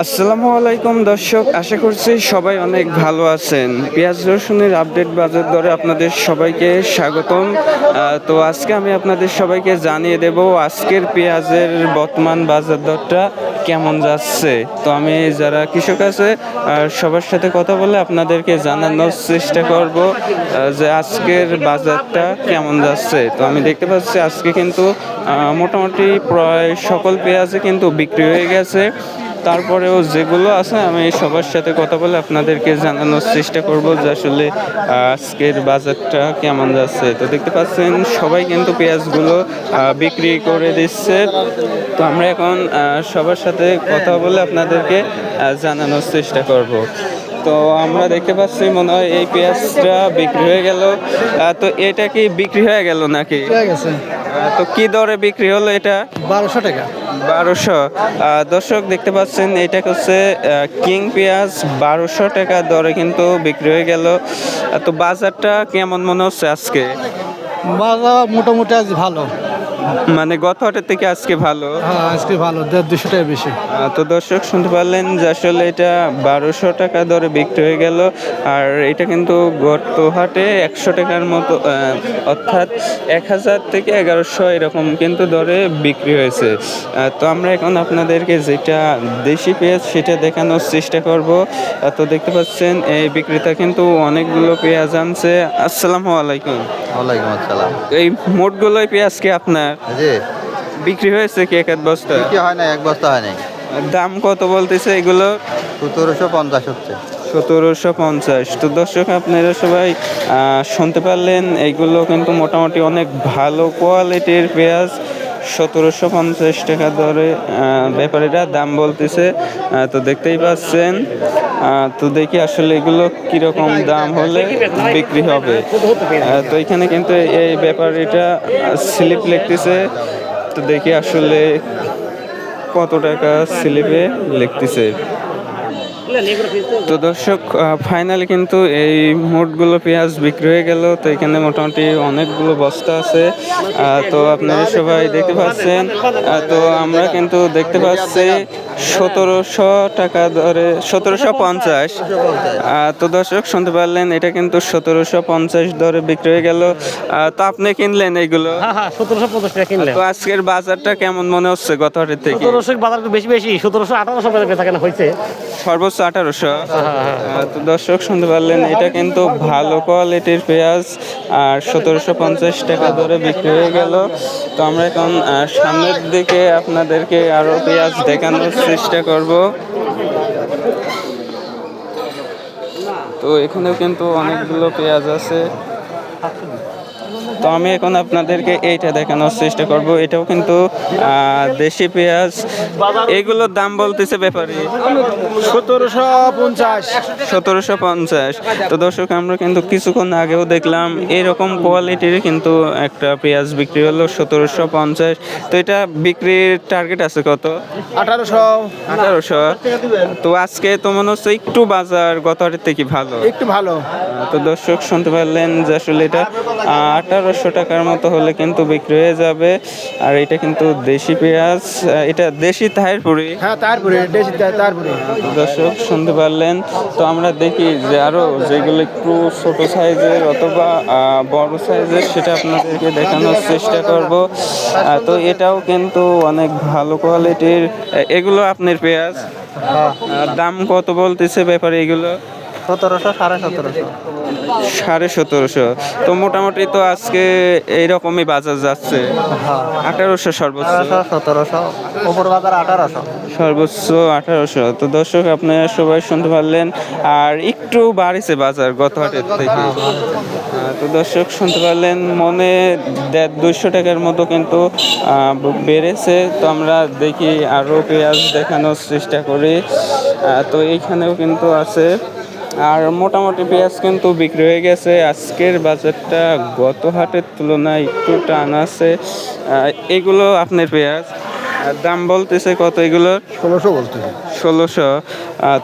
আসসালামু আলাইকুম দর্শক, আশা করছি সবাই অনেক ভালো আছেন। পেঁয়াজ রসুনের আপডেট বাজার দরে আপনাদের সবাইকে স্বাগতম। তো আজকে আমি আপনাদের সবাইকে জানিয়ে দেব আজকের পেঁয়াজের বর্তমান বাজার দরটা কেমন যাচ্ছে। তো আমি যারা কৃষক আছে সবার সাথে কথা বলে আপনাদেরকে জানানোর চেষ্টা করব যে আজকের বাজারটা কেমন যাচ্ছে। তো আমি দেখতে পাচ্ছি আজকে কিন্তু মোটামুটি প্রায় সকল পেঁয়াজে কিন্তু বিক্রি হয়ে গেছে। তারপরেও যেগুলো আছে আমি সবার সাথে কথা বলে আপনাদেরকে জানানোর চেষ্টা করব যে আসলে আজকের বাজারটা কেমন যাচ্ছে। তো দেখতে পাচ্ছেন সবাই কিন্তু পেঁয়াজগুলো বিক্রি করে দিচ্ছে। তো আমরা এখন সবার সাথে কথা বলে আপনাদেরকে জানানোর চেষ্টা করব। তো আমরা দেখতে পাচ্ছি মনে হয় এই পেঁয়াজটা বিক্রি হয়ে গেল। তো এটা কি বিক্রি হয়ে গেল নাকি? তো কি দরে বিক্রি হলো এটা? 1200 টাকা। 1200। দর্শক দেখতে পাচ্ছেন এটা হচ্ছে কিং পেঁয়াজ 1200 টাকা দরে কিন্তু বিক্রি হয়ে গেল। তো বাজারটা কেমন মনে হচ্ছে আজকে? বাজার মোটামুটি আজ ভালো। মানে গত হাটের থেকে আজকে ভালো? হ্যাঁ, আজকে ভালো, 200 টাকা বেশি। তো দর্শক শুনতে পারলেন যে আসলে এটা 1200 টাকা দরে বিক্রি হয়ে গেল। আর এটা কিন্তু গত হাটে 100 টাকার মতো, অর্থাৎ 1000 থেকে 1100 এরকম কিন্তু দরে বিক্রি হয়েছে। তো আমরা এখন আপনাদেরকে যেটা দেশি পেঁয়াজ সেটা দেখানোর চেষ্টা করব। তো দেখতে পাচ্ছেন এই বিক্রেতা কিন্তু অনেকগুলো পেঁয়াজ আনছে। আসসালামু আলাইকুম। ওয়ালাইকুম আসসালাম। এই মোটগুলোই পেঁয়াজ কি আপনার? জি, বিক্রি হয়েছে কি এক আধ বস্তা? কি হয় না, এক বস্তা হয় নাই। দাম কত বলতেছে এগুলো? 1750 হচ্ছে। 1750। তো দর্শক আপনারা সবাই শুনতে পারলেন, এইগুলো কিন্তু মোটামুটি অনেক ভালো কোয়ালিটির পেঁয়াজ। 1750 টাকা দরে ব্যাপারীরা দাম বলতেছে। তো দেখতেই পাচ্ছেন। তো দেখি আসলে এগুলো কিরকম দাম হলে বিক্রি হবে। তো এখানে কিন্তু এই ব্যাপারীটা স্লিপ লিখতেছে। তো দেখি আসলে কত টাকা স্লিপে লিখতেছে। তো দর্শক ফাইনালি কিন্তু এই মোটগুলো পেঁয়াজ বিক্রি হয়ে গেল। তো এখানে মোটামুটি অনেকগুলো বস্তা আছে। তো আপনারা সবাই দেখতে পাচ্ছেন। তো আমরা কিন্তু দেখতে পাচ্ছি 1700 টাকা দরে, 1750। তো দর্শক শুনতে পারলেন এটা কিন্তু 1750 দরে বিক্রি হয়ে গেল। তো আপনি কিনলেন এইগুলো? হ্যাঁ, 1750 টাকা কিনলেন। তো আজকের বাজারটা কেমন মনে হচ্ছে গত হাটের থেকে? 1700 বাজার একটু বেশি 1700-1800 বাজার বেচা কেনা হয়েছে। সর্বোচ্চ 1800। তো দর্শক শুনতে পারলেন এটা কিন্তু ভালো কোয়ালিটির পেঁয়াজ আর 1750 টাকা ধরে বিক্রি হয়ে গেল। তো আমরা এখন সামনের দিকে আপনাদেরকে আরো পেঁয়াজ দেখানোর চেষ্টা করব। তো এখানেও কিন্তু অনেকগুলো পেঁয়াজ আছে। তো আমি এখন আপনাদেরকে এইটা দেখানোর চেষ্টা করব। এটাও কিন্তু দেশি পেঁয়াজ। এগুলোর দাম বলতেছে ব্যাপারী 1750। 1750। তো দর্শক আমরা কিন্তু কিছুক্ষণ আগেও দেখলাম এরকম কোয়ালিটির কিন্তু একটা পেঁয়াজ বিক্রি হলো 1750। তো এটা বিক্রির টার্গেট আছে কত? 1800। তো আজকে তো মনে হচ্ছে একটু বাজার গত হাটের থেকে ভালো, একটু ভালো। তো দর্শক শুনতে পারলেন যে আসলে এটা 1800 টাকার মতো হলে কিন্তু বিক্রি হয়ে যাবে। আর এটা কিন্তু দেশি পেঁয়াজ, এটা দেশি তাহিরপুরি। হ্যাঁ, তারপরে দেশি তারপরে। দর্শক শুনতে পারলেন। তো আমরা দেখি যে আরো যেগুলো একটু ছোট সাইজের অথবা বড় সাইজের সেটা আপনাদেরকে দেখানোর চেষ্টা করব। তো এটাও কিন্তু অনেক ভালো কোয়ালিটির। এগুলো আপনার পেঁয়াজ দাম কত বলতেছে ব্যাপারে এগুলো? 1700, 1750। 1750। তো মোটামুটি তো আজকে এইরকমই বাজার যাচ্ছে। 1800 সর্বোচ্চ, 1700, উপর বাজার 1800। সর্বোচ্চ 1800। তো দর্শক আপনারা সবাই শুনতে পারলেন। আর একটু বাড়িছে বাজার গত হাটের থেকে। তো দর্শক শুনতে পারলেন মনে 150-200 টাকার মতো কিন্তু বেড়েছে। তো আমরা দেখি আরও পেঁয়াজ দেখানোর চেষ্টা করি। তো এইখানেও কিন্তু আছে। আর মোটামুটি পেঁয়াজ কিন্তু বিক্রি হয়ে গেছে। আজকের বাজারটা গত হাটের তুলনায় একটু টান আছে। এগুলো আপনার পেঁয়াজ দাম বলতেছে কত এগুলোর? 1600 বলতেছে। 1600।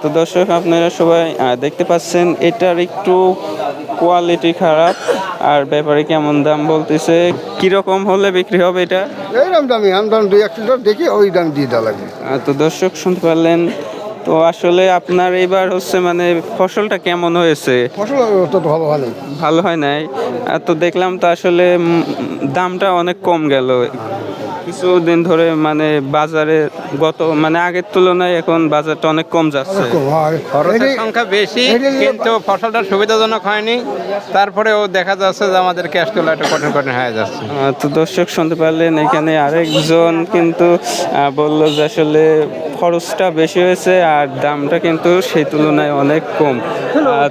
তো দর্শক আপনারা সবাই দেখতে পাচ্ছেন এটার একটু কোয়ালিটি খারাপ। আর ব্যাপারে কেমন দাম বলতেছে, কিরকম হলে বিক্রি হবে এটা? এইরকম দামি দাম 2-1 দেখি ওই দাম দিয়ে দেওয়া লাগবে। তো দর্শক শুনতে পারলেন, তো আসলে আপনার এইবার হচ্ছে মানে ফসলটা কেমন হয়েছে? ফসল তো ভালো হয় নাই। ভালো হয় নাই। তো দেখলাম তো আসলে দামটা অনেক কম গেল কিছুদিন ধরে, মানে বাজারে গত মানে আগের তুলনায় এখন বাজারটা অনেক কম যাচ্ছে। খরচের সংখ্যা বেশি, কিন্তু ফসলটা সুবিধাজনক হয়নি। তারপরেও দেখা যাচ্ছে যে আমাদের ক্যাশ তোলা একটু কঠিন কঠিন হয়ে যাচ্ছে। তো দর্শক শুনতে পারলেন, এখানে আরেকজন কিন্তু বললো যে আসলে খরচটা বেশি হয়েছে আর দামটা কিন্তু সেই তুলনায় অনেক কম।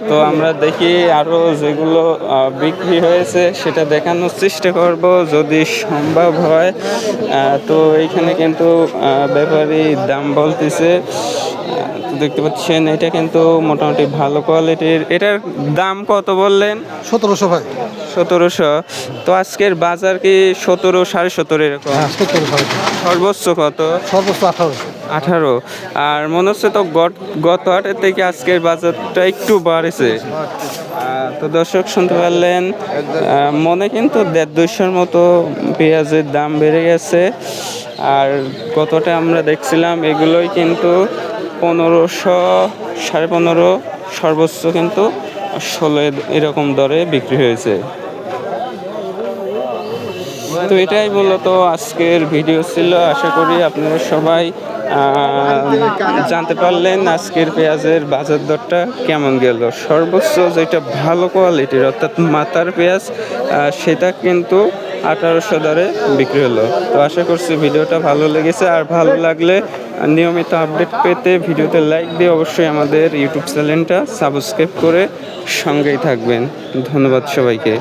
তো আমরা দেখি আরও যেগুলো বিক্রি হয়েছে সেটা দেখানোর চেষ্টা করব যদি সম্ভব হয়। তো এইখানে কিন্তু ব্যাপারী দাম বলতেছে, তো দেখতে পাচ্ছেন এটা কিন্তু মোটামুটি ভালো কোয়ালিটির। এটার দাম কত বললেন? 1700 ভাই। 1700। তো আজকের বাজার কি 17, 17.5 এরকম? 1700 সর্বোচ্চ কত? সর্বোচ্চ 1800। 18। আর মনে হচ্ছে তো গত হাটের থেকে আজকের বাজারটা একটু বাড়েছে। তো দর্শক শুনতে পারলেন, মনে কিন্তু 150-200 মতো পেঁয়াজের দাম বেড়ে গেছে। আর গতটা আমরা দেখছিলাম এগুলোই কিন্তু 1500, 15.5, সর্বোচ্চ কিন্তু 16 এরকম দরে বিক্রি হয়েছে। তো এটাই মূলত আজকের ভিডিও ছিল। আশা করি আপনারা সবাই জানতে পারলেন আজকের পেঁয়াজের বাজার দরটা কেমন গেল। সর্বোচ্চ যেটা ভালো কোয়ালিটির অর্থাৎ মাথার পেঁয়াজ, সেটা কিন্তু 1800 দরে বিক্রি হলো। তো আশা করছি ভিডিওটা ভালো লেগেছে। আর ভালো লাগলে নিয়মিত আপডেট পেতে ভিডিওতে লাইক দিয়ে অবশ্যই আমাদের ইউটিউব চ্যানেলটা সাবস্ক্রাইব করে সঙ্গেই থাকবেন। ধন্যবাদ সবাইকে।